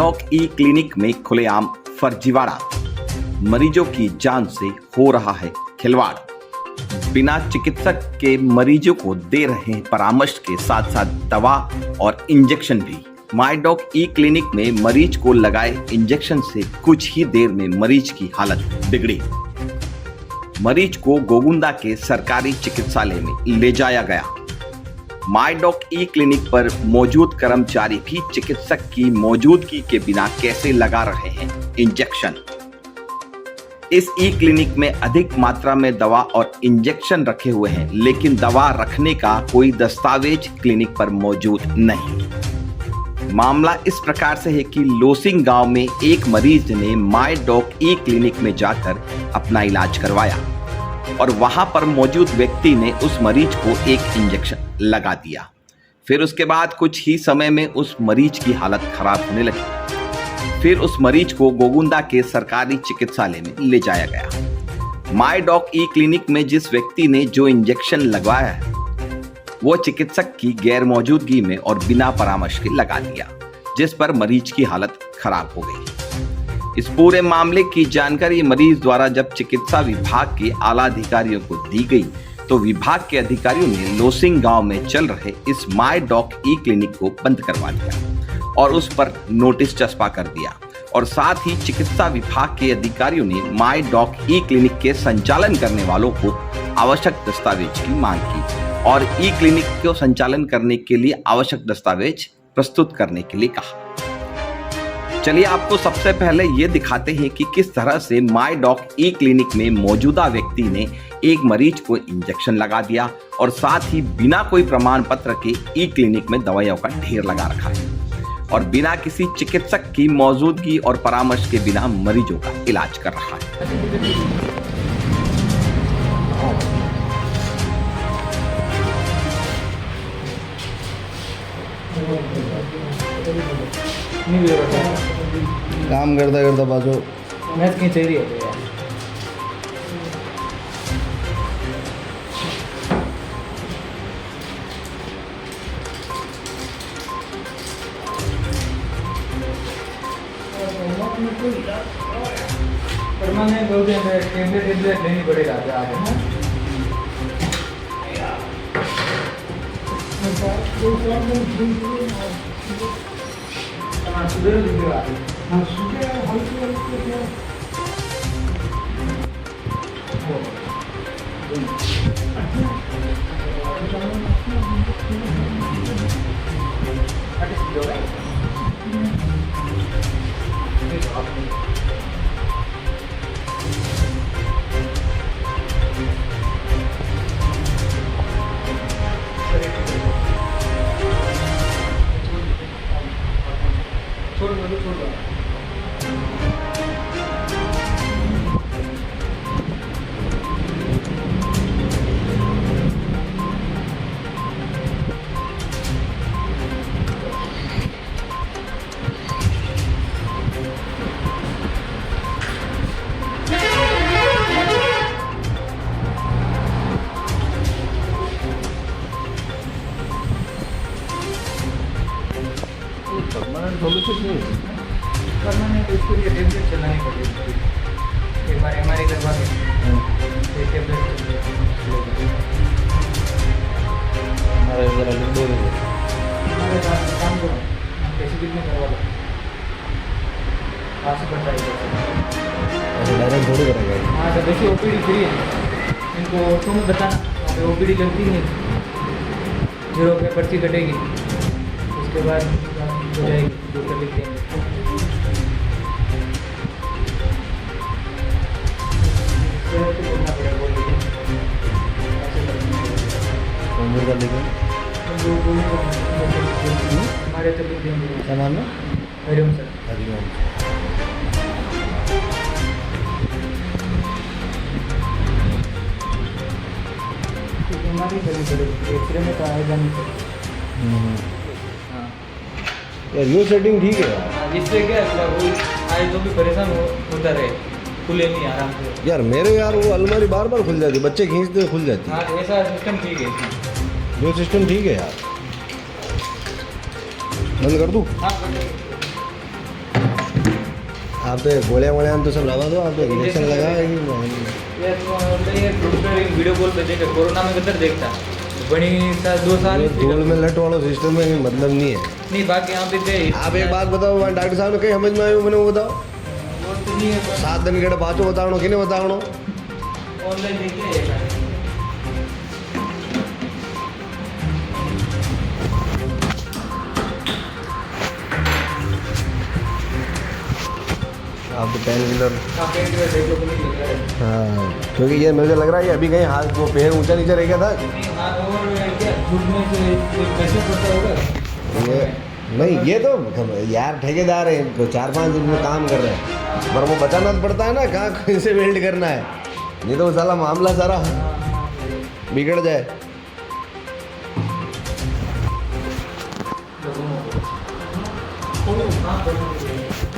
मायडॉक ई clinic में खुलेआम फर्जीवाड़ा, मरीजों की जान से हो रहा है खिलवाड़। बिना चिकित्सक के मरीजों को दे रहे हैं परामर्श के साथ साथ दवा और इंजेक्शन भी। मायडॉक ई क्लिनिक में मरीज को लगाए इंजेक्शन से कुछ ही देर में मरीज की हालत बिगड़ी। मरीज को गोगुंदा के सरकारी चिकित्सालय में ले जाया गया। मायडॉक ई क्लिनिक पर मौजूद कर्मचारी भी चिकित्सक की मौजूदगी के बिना कैसे लगा रहे हैं इंजेक्शन। इस ई क्लिनिक में अधिक मात्रा में दवा और इंजेक्शन रखे हुए हैं, लेकिन दवा रखने का कोई दस्तावेज क्लिनिक पर मौजूद नहीं। मामला इस प्रकार से है कि लोसिंग गांव में एक मरीज ने मायडॉक ई क्लिनिक में जाकर अपना इलाज करवाया और वहां पर मौजूद व्यक्ति ने उस मरीज को एक इंजेक्शन लगा दिया। फिर उसके बाद कुछ ही समय में उस मरीज की हालत खराब होने लगी। फिर उस मरीज को गोगुंदा के सरकारी चिकित्सालय में ले जाया गया। मायडॉक ई क्लिनिक में जिस व्यक्ति ने जो इंजेक्शन लगवाया है वो चिकित्सक की गैर मौजूदगी में और बिना परामर्श के लगा दिया, जिस पर मरीज की हालत खराब हो गई। इस पूरे मामले की जानकारी मरीज द्वारा जब चिकित्सा विभाग के आला अधिकारियों को दी गई तो विभाग के अधिकारियों ने लोसिंग गांव में चल रहे इस मायडॉक ई क्लिनिक को बंद करवा दिया और उस पर नोटिस चस्पा कर दिया। और साथ ही चिकित्सा विभाग के अधिकारियों ने मायडॉक ई क्लिनिक के संचालन करने वालों को आवश्यक दस्तावेज की मांग की और ई क्लिनिक को संचालन करने के लिए आवश्यक दस्तावेज प्रस्तुत करने के लिए कहा। चलिए आपको सबसे पहले ये दिखाते हैं कि किस तरह से मायडॉक ई क्लिनिक में मौजूदा व्यक्ति ने एक मरीज को इंजेक्शन लगा दिया और साथ ही बिना कोई प्रमाण पत्र के ई क्लिनिक में दवाइयों का ढेर लगा रखा है और बिना किसी चिकित्सक की मौजूदगी और परामर्श के बिना मरीजों का इलाज कर रहा है। काम करता करता बाजू मैच कहीं चाहिए यार। परमानेंट बोलते हैं टेबलेट लेनी पड़ेगा आगे ना। सुधर दीजिएगा। हाँ सुधर परमानेंट उसके लिए टेबलेट चलानी पड़ेगी। एक बार एमआरआई करवा के टेबलेट हमारे जरा लिंडो हमारे काम करो बेसिकली में करवा लो। पास बताइए डायरेक्ट थोड़ी करेगा। हाँ तो देखिए ओपीडी फ्री है, इनको ऑटो में बताना वहाँ पे ओपीडी लगती नहीं, 0 पे पर्ची कटेगी, उसके बाद हो जाएगी जो कर लिख देंगे। हमारे तो लिख देंगे। क्या नाम है? हरिओम सर। हरिओम। हमारी करनी पड़ेगी, एक्सरे में तो आएगा नहीं। यार ये सेटिंग ठीक है यार। इससे क्या है आए तो भी परेशान होता रहे, खुले नहीं आराम से। यार मेरे यार वो अलमारी बार बार खुल जाती, बच्चे खींचते खुल जाती। हाँ ऐसा सिस्टम ठीक है इसमें। जो सिस्टम ठीक है यार। बंद कर दूँ? हाँ आप तो गोलियाँ वोलियाँ तो सब लगा दो, आप तो इंजेक्शन लगा ये डॉक्टर वीडियो कॉल पे देखे कोरोना में किधर देखता बड़ी 2 साल धूल में लट वालों सिस्टम में मतलब नहीं है। नहीं बाकी यहाँ पे थे। आप एक बात बताओ, डॉक्टर साहब ने कहीं समझ में आयो मैंने वो बताओ, वो तो नहीं है 7 दिन के बाद बताओ कि नहीं बताओ। ऑनलाइन देखिए। आप तो पेन किलर, देख लो तो नहीं लग रहा है। हाँ क्योंकि ये मुझे लग रहा है कि अभी कहीं हाथ वो पैर ऊंचा नीचे रह गया था। नहीं हाथ और क्या घुटने से कैसे पड़ता होगा ये नहीं, ये तो यार ठेकेदार है, तो 4-5 दिन में काम कर रहे हैं, पर वो बचाना तो पड़ता है ना, कहाँ कहीं से वेल्ड करना है, नहीं तो साला मामला सारा बिगड़ जाए।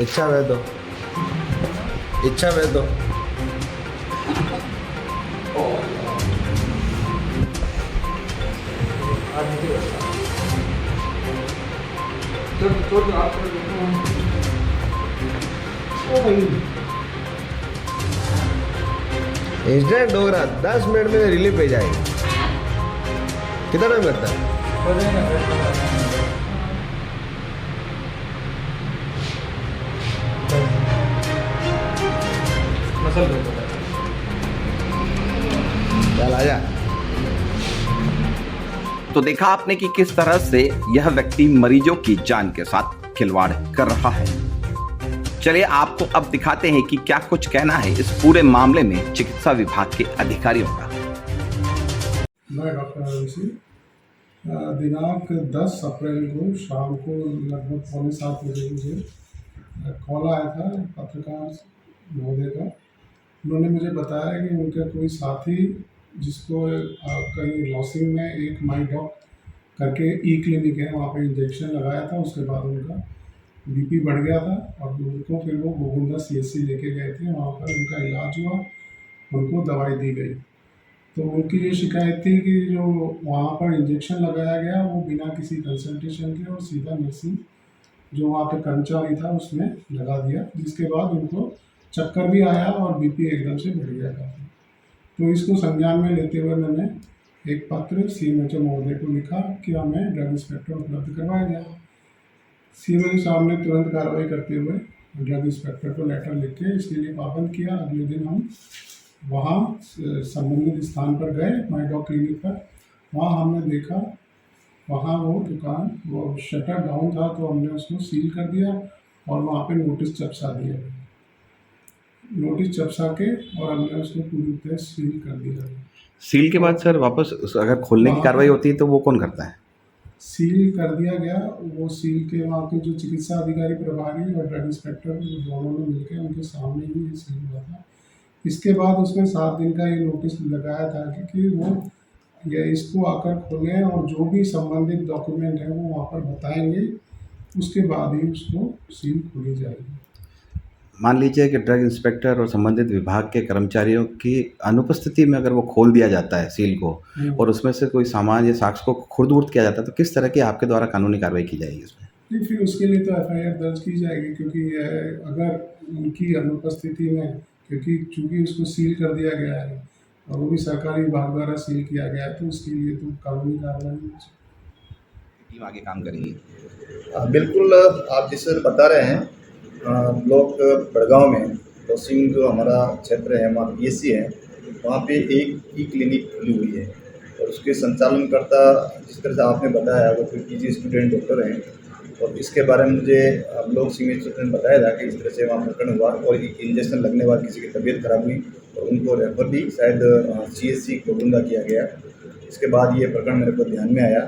इच्छा है तो इच्छा है तो इंस्टेंट डोगरा 10 मिनट में रिलीफ पे जाएगी। कितना टाइम लगता है? चल आजा। तो देखा आपने कि किस तरह से यह व्यक्ति मरीजों की जान के साथ खिलवाड़ कर रहा है। चलिए आपको अब दिखाते हैं कि क्या कुछ कहना है इस पूरे मामले में चिकित्सा विभाग के अधिकारियों का। मैं डॉक्टर अरुण सिंह। दिनांक 10 अप्रैल को शाम को लगभग 6:45 बजे मुझे कॉल आया था पत्रकार महोदय का। उन्होंने मुझे बताया कि उनका कोई साथी जिसको कहीं लॉसिंग में एक माई डॉक करके ई क्लिनिक है, वहाँ पे इंजेक्शन लगाया था, उसके बाद उनका बीपी बढ़ गया था और उनको फिर वो गोविंदा CSC लेके गए थे, वहाँ पर उनका इलाज हुआ, उनको दवाई दी गई। तो उनकी ये शिकायत थी कि जो वहाँ पर इंजेक्शन लगाया गया वो बिना किसी कंसल्टेशन के और सीधा नर्सिंग जो वहाँ पे कर्मचारी था उसने लगा दिया, जिसके बाद उनको चक्कर भी आया और बीपी एकदम से बढ़ गया था। तो इसको संज्ञान में लेते हुए मैंने एक पत्र CMHO महोदय को लिखा कि हमें ड्रग इंस्पेक्टर उपलब्ध करवाया जाए। CMHO साहब ने तुरंत कार्रवाई करते हुए ड्रग इंस्पेक्टर को लेटर लिख के इसके लिए पाबंद किया। अगले दिन हम वहाँ संबंधित स्थान पर गए माई डॉक क्लिनिक पर। वहाँ हमने देखा वहाँ वो दुकान वो शटर डाउन था, तो हमने उसको सील कर दिया और वहाँ पे नोटिस चपसा दिया, नोटिस चपसा के और हमने उसको पूरी तरह सील कर दिया। सील के बाद सर वापस अगर खोलने की कार्रवाई होती है तो वो कौन करता है? सील कर दिया गया, वो सील के वहाँ के जो चिकित्सा अधिकारी प्रभारी और ड्रग इंस्पेक्टर दोनों ने मिलकर उनके सामने ही ये सील हुआ था। इसके बाद उसमें 7 दिन का ये नोटिस लगाया था कि वो या इसको आकर खोलें और जो भी संबंधित डॉक्यूमेंट है वो वहाँ पर बताएंगे, उसके बाद ही उसको सील खोली जाएगी। मान लीजिए कि ड्रग इंस्पेक्टर और संबंधित विभाग के कर्मचारियों की अनुपस्थिति में अगर वो खोल दिया जाता है सील को और उसमें से कोई सामान या साक्ष्य को खुर्द-बुर्द किया जाता है, तो किस तरह की आपके द्वारा कानूनी कार्रवाई की जाएगी इसमें? नहीं, फिर उसके लिए तो FIR दर्ज की जाएगी, क्योंकि अगर उनकी अनुपस्थिति में, क्योंकि चूँकि उसको सील कर दिया गया है और वो भी सरकारी विभाग द्वारा सील किया गया है, तो उसके लिए तो कानूनी कार्रवाई टीम आगे काम करेगी। बिल्कुल, आप जिस तरह बता रहे हैं ब्लॉक बड़गांव में लॉसिंग जो हमारा क्षेत्र है वहाँ PSC है, वहाँ पे एक ई क्लिनिक खुली हुई है और उसके संचालनकर्ता जिस तरह से आपने बताया वो कोई PG स्टूडेंट डॉक्टर हैं। और इसके बारे में मुझे ब्लॉक CMHO ने बताया था कि इस तरह से वहाँ प्रकरण हुआ और एक इंजेक्शन लगने के बाद किसी की तबीयत खराब हुई और उनको रेफर भी शायद CSC गोविंदा किया गया। इसके बाद ये प्रकरण मेरे को ध्यान में आया,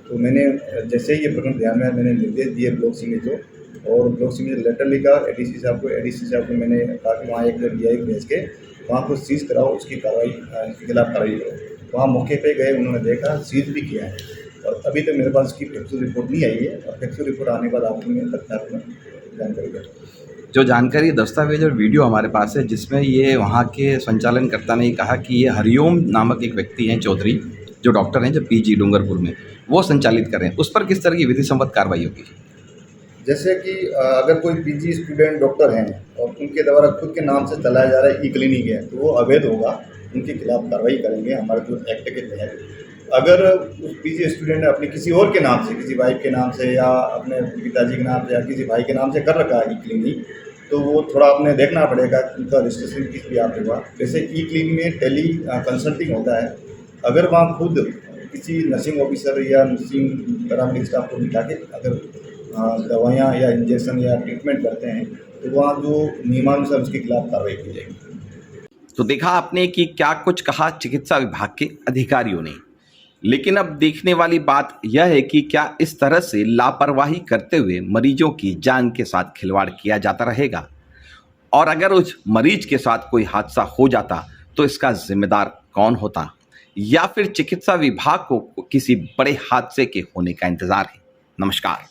तो मैंने जैसे ही ये प्रकरण ध्यान में आया मैंने निर्देश दिए ब्लॉक CMHO और ब्लॉक CMHO लेटर लिखा ADC साहब को मैंने कहा कि वहाँ एक DI भेज के वहाँ को सीज कराओ, उसकी कार्रवाई इसके खिलाफ कार्रवाई करो। वहाँ मौके पे गए, उन्होंने देखा, सीज भी किया है और अभी तक मेरे पास उसकी फैक्चुअल रिपोर्ट नहीं आई है और फैक्चुअल रिपोर्ट आने के बाद आपको मैं तथ्यात्मक जानकारी दूँगा। जो जानकारी, दस्तावेज और वीडियो हमारे पास है जिसमें ये वहाँ के संचालनकर्ता ने कहा कि ये हरिओम नामक एक व्यक्ति हैं चौधरी, जो डॉक्टर हैं, जो PG डूंगरपुर में वो संचालित कर रहे हैं, उस पर किस तरह की विधि सम्मत कार्रवाई होगी? जैसे कि अगर कोई पीजी स्टूडेंट डॉक्टर हैं और उनके द्वारा खुद के नाम से चलाया जा रहा है ई क्लिनिक है, तो वो अवैध होगा, उनके खिलाफ कार्रवाई करेंगे हमारे जो एक्ट के तहत। अगर उस पीजी स्टूडेंट ने अपने किसी और के नाम से, किसी वाइफ के नाम से या अपने पिताजी के नाम से या किसी भाई के नाम से कर रखा है ई क्लिनिक, तो वो थोड़ा अपने देखना पड़ेगा उनका रजिस्ट्रेशन किस भी आप होगा। जैसे ई क्लिनिक में टेली कंसल्टिंग होता है, अगर वहाँ खुद किसी नर्सिंग ऑफिसर या नर्सिंग पैरामेडिक स्टाफ को बिठा के अगर दवाइयाँ या इंजेक्शन या ट्रीटमेंट करते हैं, तो वहाँ जो नियमानुसार उसके खिलाफ कार्रवाई की जाएगी। तो देखा आपने कि क्या कुछ कहा चिकित्सा विभाग के अधिकारियों ने। लेकिन अब देखने वाली बात यह है कि क्या इस तरह से लापरवाही करते हुए मरीजों की जान के साथ खिलवाड़ किया जाता रहेगा, और अगर उस मरीज के साथ कोई हादसा हो जाता तो इसका जिम्मेदार कौन होता, या फिर चिकित्सा विभाग को किसी बड़े हादसे के होने का इंतजार है। नमस्कार।